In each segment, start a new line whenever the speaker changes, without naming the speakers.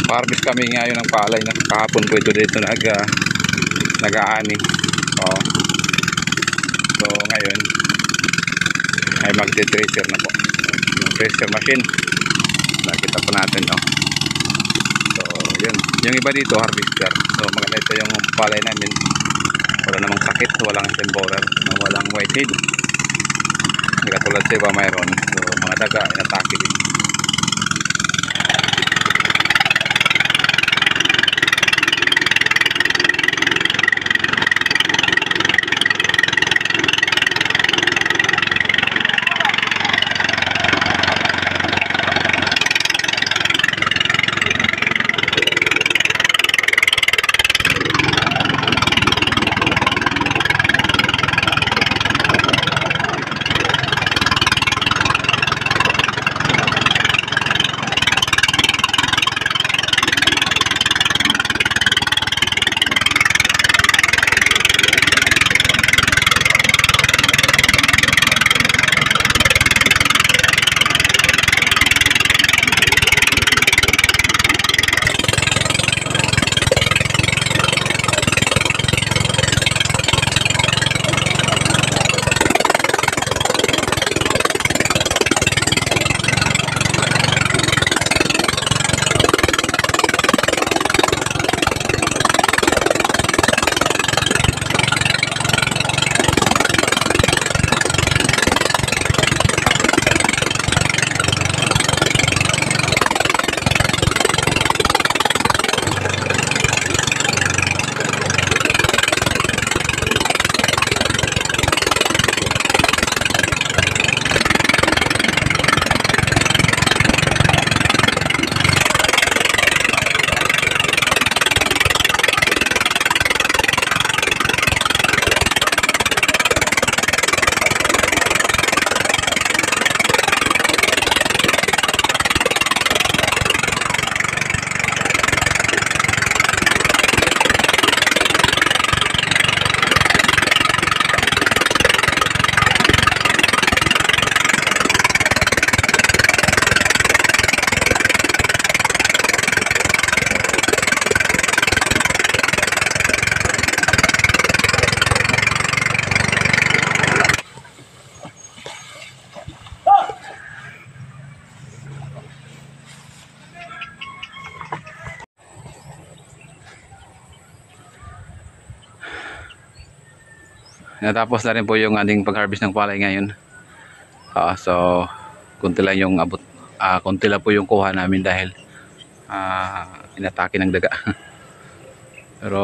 Harvest kami ngayon ng palay na kahapon po ito dito nag-aani. So ngayon ay magte-tracer na po. Yung tracer machine nakita po natin. So yun, yung iba dito harvester. So maganda ito yung palay namin, wala namang sakit, walang stem borer, walang whitehead. Hindi katulad sa iba mayroon. So mga daga inatake din. Natapos na rin po yung ating pag-harvest ng palay ngayon. So konti lang yung abot, konti lang po yung kuha namin dahil inatake ng daga. Pero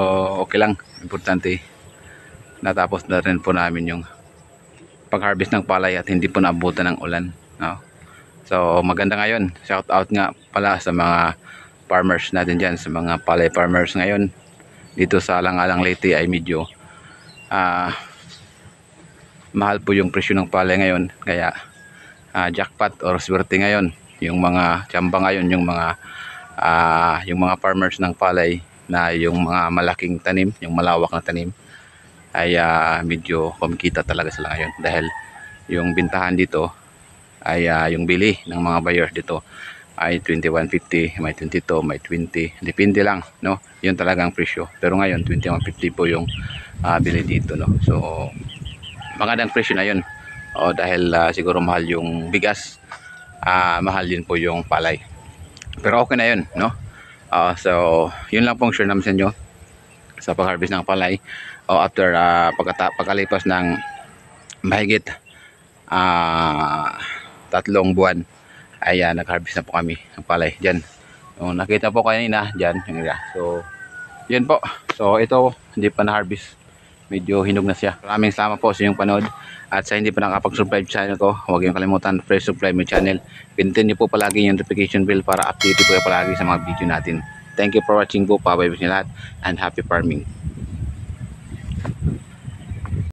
okay lang, importante natapos na rin po namin yung pag-harvest ng palay at hindi po naabutan ng ulan. So maganda ngayon, shout out nga pala sa mga farmers natin dyan, sa mga palay farmers ngayon dito sa Alang-Alang Leyte ay medyo mahal po yung presyo ng palay ngayon, kaya jackpot or swerte ngayon yung mga tsamba ngayon, yung mga farmers ng palay na yung mga malaking tanim, yung malawak na tanim ay medyo kumikita talaga sila ngayon dahil yung bintahan dito ay yung bili ng mga buyer dito ay 21.50, may 22, may 20, depende lang, no? Yun talagang presyo. Pero ngayon 21.50 po yung bili dito, no? So magandang presyo na yun. Dahil siguro mahal yung bigas, mahal din po yung palay. Pero okay na yun, no? So yun lang pong share namin sa inyo sa pag-harvest ng palay. After pagkalipas ng mahigit 3 buwan ay nag-harvest na po kami ng palay dyan. Nakita po kanina dyan yung area. So yun po. So ito hindi pa na-harvest, medyo hinog na siya. Maraming salamat po sa inyong panood. At sa hindi pa nakapag-subscribe channel ko, huwag niyong kalimutan press subscribe my channel. Pindutin niyo po palagi yung notification bell para update po kayo palagi sa mga video natin. Thank you for watching po. Bye-bye sa lahat and happy farming.